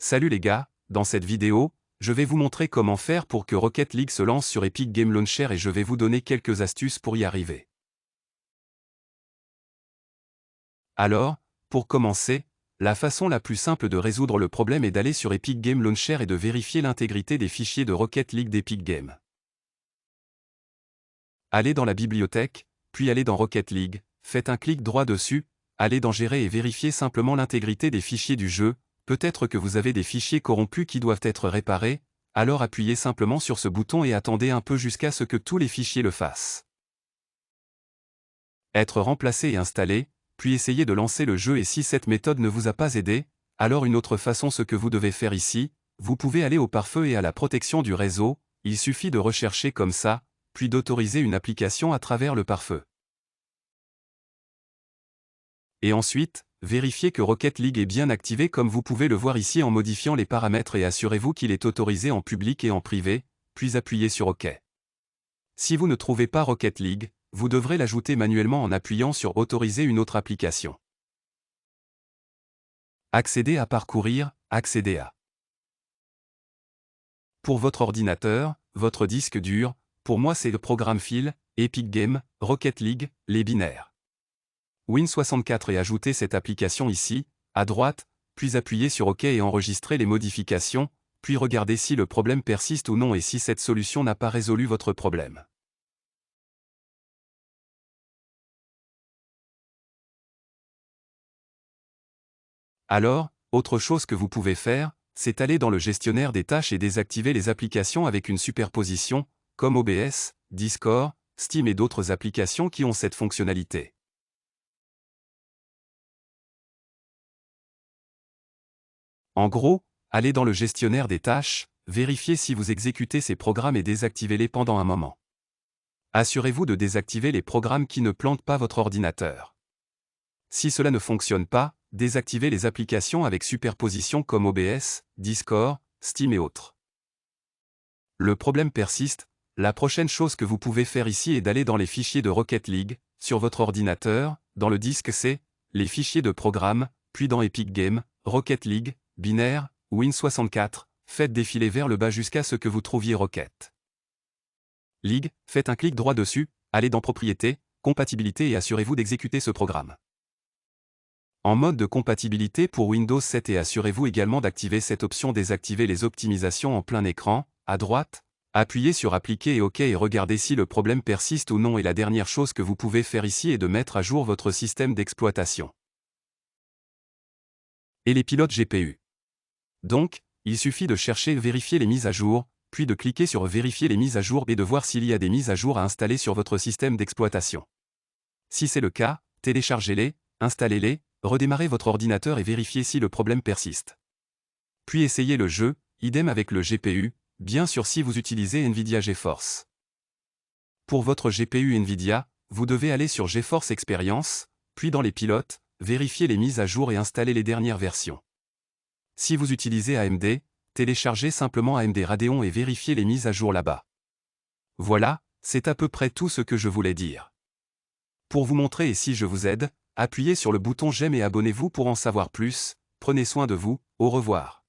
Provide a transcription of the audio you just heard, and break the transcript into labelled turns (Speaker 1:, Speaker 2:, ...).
Speaker 1: Salut les gars, dans cette vidéo, je vais vous montrer comment faire pour que Rocket League se lance sur Epic Game Launcher et je vais vous donner quelques astuces pour y arriver. Alors, pour commencer, la façon la plus simple de résoudre le problème est d'aller sur Epic Game Launcher et de vérifier l'intégrité des fichiers de Rocket League d'Epic Games. Allez dans la bibliothèque, puis allez dans Rocket League, faites un clic droit dessus, allez dans Gérer et vérifiez simplement l'intégrité des fichiers du jeu. Peut-être que vous avez des fichiers corrompus qui doivent être réparés, alors appuyez simplement sur ce bouton et attendez un peu jusqu'à ce que tous les fichiers le fassent. Être remplacé et installé, puis essayez de lancer le jeu et si cette méthode ne vous a pas aidé, alors une autre façon ce que vous devez faire ici, vous pouvez aller au pare-feu et à la protection du réseau, il suffit de rechercher comme ça, puis d'autoriser une application à travers le pare-feu. Et ensuite, vérifiez que Rocket League est bien activé comme vous pouvez le voir ici en modifiant les paramètres et assurez-vous qu'il est autorisé en public et en privé, puis appuyez sur OK. Si vous ne trouvez pas Rocket League, vous devrez l'ajouter manuellement en appuyant sur Autoriser une autre application. Accéder à Parcourir, accéder à. Pour votre ordinateur, votre disque dur, pour moi c'est le programme File, Epic Games, Rocket League, les binaires. Win64 et ajoutez cette application ici, à droite, puis appuyez sur OK et enregistrez les modifications, puis regardez si le problème persiste ou non et si cette solution n'a pas résolu votre problème. Alors, autre chose que vous pouvez faire, c'est aller dans le gestionnaire des tâches et désactiver les applications avec une superposition, comme OBS, Discord, Steam et d'autres applications qui ont cette fonctionnalité. En gros, allez dans le gestionnaire des tâches, vérifiez si vous exécutez ces programmes et désactivez-les pendant un moment. Assurez-vous de désactiver les programmes qui ne plantent pas votre ordinateur. Si cela ne fonctionne pas, désactivez les applications avec superposition comme OBS, Discord, Steam et autres. Le problème persiste, la prochaine chose que vous pouvez faire ici est d'aller dans les fichiers de Rocket League, sur votre ordinateur, dans le disque C, les fichiers de programme, puis dans Epic Games, Rocket League, binaire, Win64, faites défiler vers le bas jusqu'à ce que vous trouviez Rocket League, faites un clic droit dessus, allez dans Propriétés, Compatibilité et assurez-vous d'exécuter ce programme. En mode de compatibilité pour Windows 7 et assurez-vous également d'activer cette option Désactiver les optimisations en plein écran, à droite, appuyez sur Appliquer et OK et regardez si le problème persiste ou non et la dernière chose que vous pouvez faire ici est de mettre à jour votre système d'exploitation. Et les pilotes GPU. Donc, il suffit de chercher et vérifier les mises à jour, puis de cliquer sur Vérifier les mises à jour et de voir s'il y a des mises à jour à installer sur votre système d'exploitation. Si c'est le cas, téléchargez-les, installez-les, redémarrez votre ordinateur et vérifiez si le problème persiste. Puis essayez le jeu, idem avec le GPU, bien sûr si vous utilisez Nvidia GeForce. Pour votre GPU Nvidia, vous devez aller sur GeForce Experience, puis dans les pilotes, vérifier les mises à jour et installer les dernières versions. Si vous utilisez AMD, téléchargez simplement AMD Radeon et vérifiez les mises à jour là-bas. Voilà, c'est à peu près tout ce que je voulais dire. Pour vous montrer et si je vous aide, appuyez sur le bouton j'aime et abonnez-vous pour en savoir plus, prenez soin de vous, au revoir.